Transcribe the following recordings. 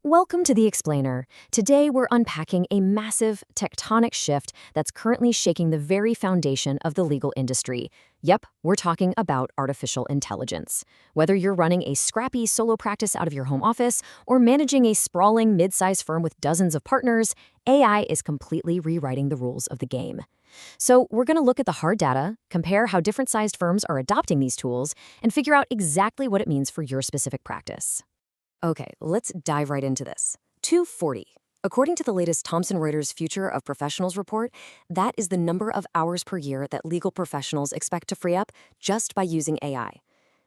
Welcome to The Explainer. Today we're unpacking a massive tectonic shift that's currently shaking the very foundation of the legal industry. Yep, we're talking about artificial intelligence. Whether you're running a scrappy solo practice out of your home office or managing a sprawling mid-sized firm with dozens of partners, AI is completely rewriting the rules of the game. So we're going to look at the hard data, compare how different sized firms are adopting these tools, and figure out exactly what it means for your specific practice. Okay, let's dive right into this. 240. According to the latest Thomson Reuters Future of Professionals report, that is the number of hours per year that legal professionals expect to free up just by using AI.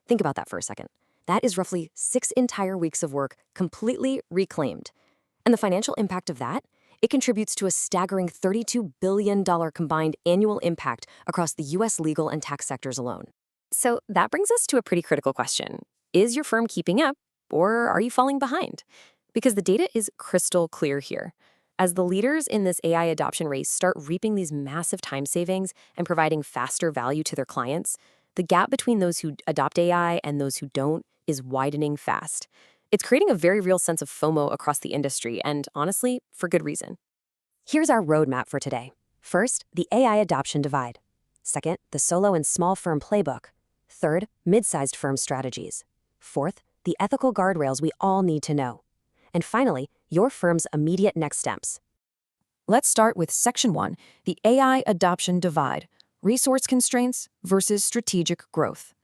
Think about that for a second. That is roughly 6 entire weeks of work completely reclaimed. And the financial impact of that? It contributes to a staggering $32 billion combined annual impact across the U.S. legal and tax sectors alone. So that brings us to a pretty critical question. Is your firm keeping up? Or are you falling behind? Because the data is crystal clear here. As the leaders in this AI adoption race start reaping these massive time savings and providing faster value to their clients, the gap between those who adopt AI and those who don't is widening fast. It's creating a very real sense of FOMO across the industry, and honestly, for good reason. Here's our roadmap for today. First, the AI adoption divide. Second, the solo and small firm playbook. Third, mid-sized firm strategies. Fourth, the ethical guardrails we all need to know. And finally, your firm's immediate next steps. Let's start with Section 1, the AI adoption divide, resource constraints versus strategic growth.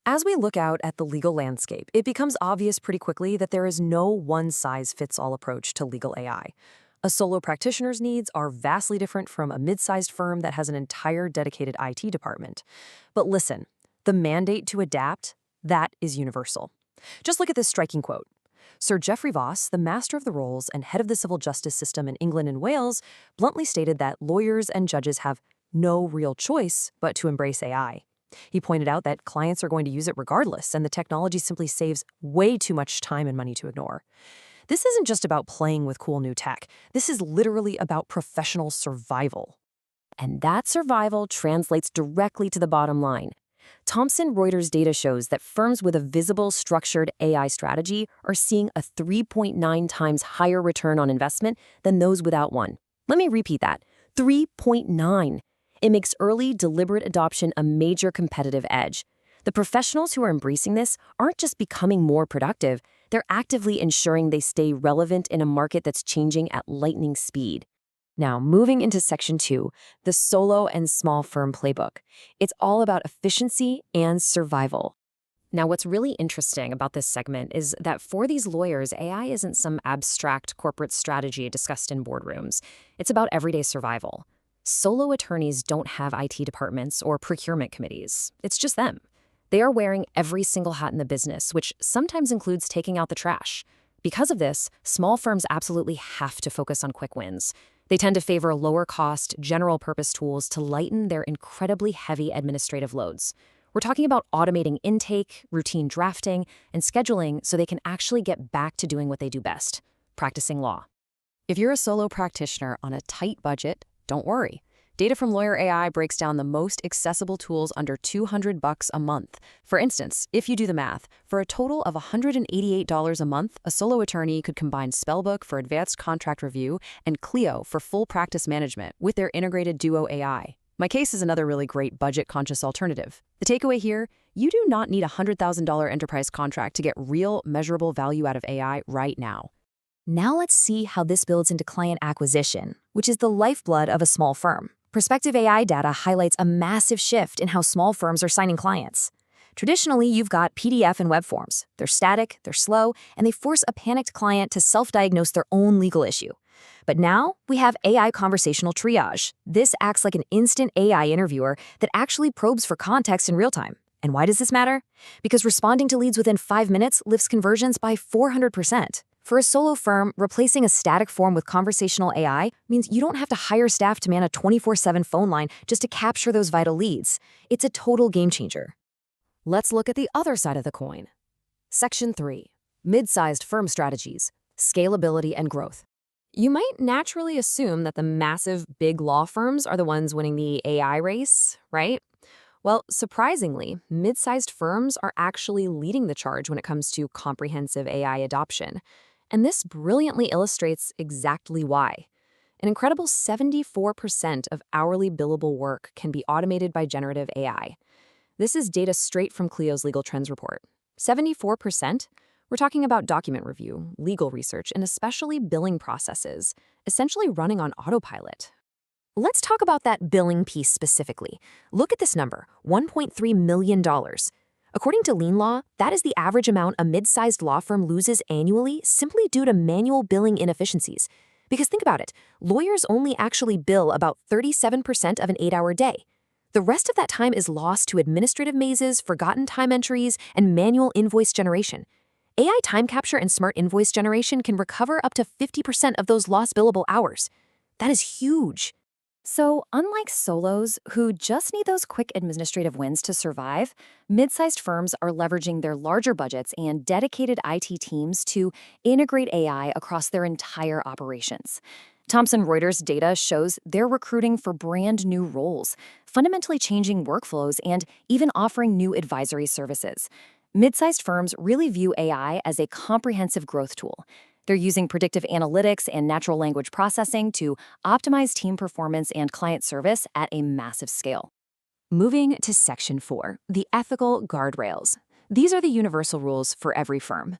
As we look out at the legal landscape, it becomes obvious pretty quickly that there is no one-size-fits-all approach to legal AI. A solo practitioner's needs are vastly different from a mid-sized firm that has an entire dedicated IT department. But listen, the mandate to adapt, that is universal. Just look at this striking quote. Sir Geoffrey Voss, the master of the rolls and head of the civil justice system in England and Wales, bluntly stated that lawyers and judges have no real choice but to embrace AI. He pointed out that clients are going to use it regardless, and the technology simply saves way too much time and money to ignore. This isn't just about playing with cool new tech. This is literally about professional survival. And that survival translates directly to the bottom line. Thomson Reuters data shows that firms with a visible, structured AI strategy are seeing a 3.9 times higher return on investment than those without one. Let me repeat that. 3.9. It makes early, deliberate adoption a major competitive edge. The professionals who are embracing this aren't just becoming more productive, they're actively ensuring they stay relevant in a market that's changing at lightning speed. Now, moving into Section 2, the solo and small firm playbook. It's all about efficiency and survival. Now, what's really interesting about this segment is that for these lawyers, AI isn't some abstract corporate strategy discussed in boardrooms. It's about everyday survival. Solo attorneys don't have IT departments or procurement committees. It's just them. They are wearing every single hat in the business, which sometimes includes taking out the trash. Because of this, small firms absolutely have to focus on quick wins. They tend to favor lower-cost, general-purpose tools to lighten their incredibly heavy administrative loads. We're talking about automating intake, routine drafting, and scheduling so they can actually get back to doing what they do best, practicing law. If you're a solo practitioner on a tight budget, don't worry. Data from Lawyer AI breaks down the most accessible tools under $200 a month. For instance, if you do the math, for a total of $188 a month, a solo attorney could combine Spellbook for advanced contract review and Clio for full practice management with their integrated Duo AI. My Case is another really great budget-conscious alternative. The takeaway here, you do not need a $100,000 enterprise contract to get real, measurable value out of AI right now. Now let's see how this builds into client acquisition, which is the lifeblood of a small firm. Prospective AI data highlights a massive shift in how small firms are signing clients. Traditionally, you've got PDF and web forms. They're static, they're slow, and they force a panicked client to self-diagnose their own legal issue. But now, we have AI conversational triage. This acts like an instant AI interviewer that actually probes for context in real time. And why does this matter? Because responding to leads within 5 minutes lifts conversions by 400%. For a solo firm, replacing a static form with conversational AI means you don't have to hire staff to man a 24/7 phone line just to capture those vital leads. It's a total game changer. Let's look at the other side of the coin. Section 3, mid-sized firm strategies, scalability and growth. You might naturally assume that the massive, big law firms are the ones winning the AI race, right? Well, surprisingly, mid-sized firms are actually leading the charge when it comes to comprehensive AI adoption. And this brilliantly illustrates exactly why. An incredible 74% of hourly billable work can be automated by generative AI. This is data straight from Clio's Legal Trends report. 74%? We're talking about document review, legal research, and especially billing processes, essentially running on autopilot. Let's talk about that billing piece specifically. Look at this number, $1.3 million. According to lien law, that is the average amount a mid-sized law firm loses annually simply due to manual billing inefficiencies. Because think about it, lawyers only actually bill about 37% of an 8-hour day. The rest of that time is lost to administrative mazes, forgotten time entries, and manual invoice generation. AI time capture and smart invoice generation can recover up to 50% of those lost billable hours. That is huge. So, unlike solos who just need those quick administrative wins to survive, mid-sized firms are leveraging their larger budgets and dedicated IT teams to integrate AI across their entire operations. Thomson Reuters data shows they're recruiting for brand new roles, fundamentally changing workflows and even offering new advisory services. Mid-sized firms really view AI as a comprehensive growth tool. They're using predictive analytics and natural language processing to optimize team performance and client service at a massive scale. Moving to Section 4, the ethical guardrails. These are the universal rules for every firm.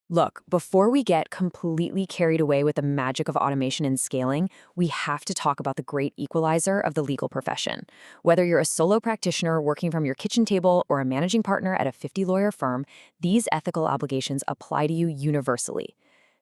Look, before we get completely carried away with the magic of automation and scaling, we have to talk about the great equalizer of the legal profession. Whether you're a solo practitioner working from your kitchen table or a managing partner at a 50-lawyer firm, these ethical obligations apply to you universally.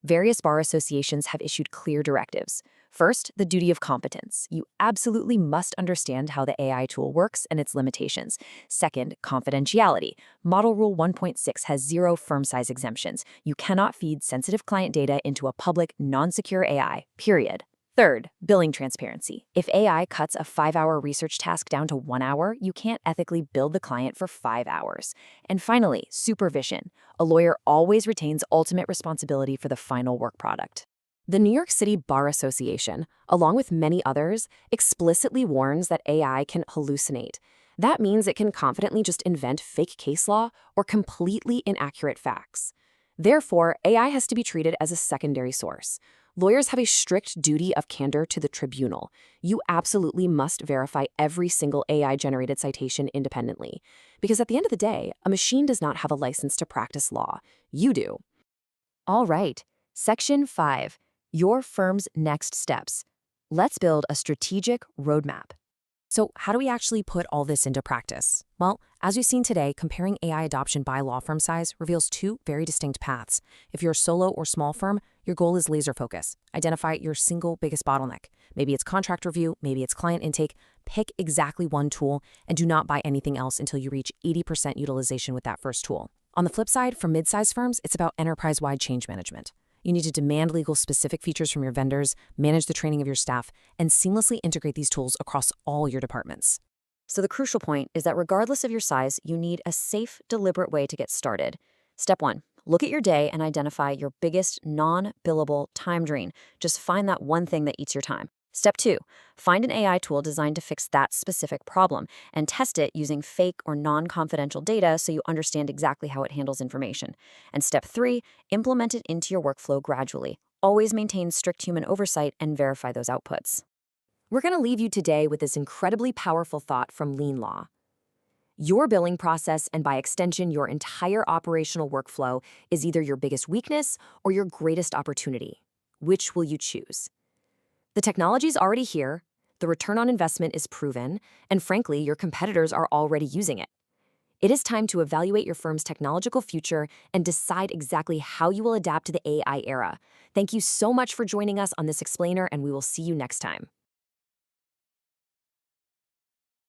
Various bar associations have issued clear directives. First, the duty of competence. You absolutely must understand how the AI tool works and its limitations. Second, confidentiality. Model Rule 1.6 has 0 firm-size exemptions. You cannot feed sensitive client data into a public, non-secure AI, period. Third, billing transparency. If AI cuts a 5-hour research task down to 1 hour, you can't ethically bill the client for 5 hours. And finally, supervision. A lawyer always retains ultimate responsibility for the final work product. The New York City Bar Association, along with many others, explicitly warns that AI can hallucinate. That means it can confidently just invent fake case law or completely inaccurate facts. Therefore, AI has to be treated as a secondary source. Lawyers have a strict duty of candor to the tribunal. You absolutely must verify every single AI-generated citation independently. Because at the end of the day, a machine does not have a license to practice law. You do. All right, Section 5, your firm's next steps. Let's build a strategic roadmap. So how do we actually put all this into practice? Well, as we've seen today, comparing AI adoption by law firm size reveals 2 very distinct paths. If you're a solo or small firm, your goal is laser focus. Identify your single biggest bottleneck. Maybe it's contract review, maybe it's client intake. Pick exactly one tool and do not buy anything else until you reach 80% utilization with that first tool. On the flip side, for mid-sized firms, it's about enterprise-wide change management. You need to demand legal-specific features from your vendors, manage the training of your staff, and seamlessly integrate these tools across all your departments. So the crucial point is that regardless of your size, you need a safe, deliberate way to get started. Step 1, look at your day and identify your biggest non-billable time drain. Just find that one thing that eats your time. Step 2, find an AI tool designed to fix that specific problem and test it using fake or non-confidential data so you understand exactly how it handles information. And step 3, implement it into your workflow gradually. Always maintain strict human oversight and verify those outputs. We're going to leave you today with this incredibly powerful thought from lien law. Your billing process, and by extension, your entire operational workflow, is either your biggest weakness or your greatest opportunity. Which will you choose? The technology's already here, the return on investment is proven, and frankly, your competitors are already using it. It is time to evaluate your firm's technological future and decide exactly how you will adapt to the AI era. Thank you so much for joining us on this explainer, and we will see you next time.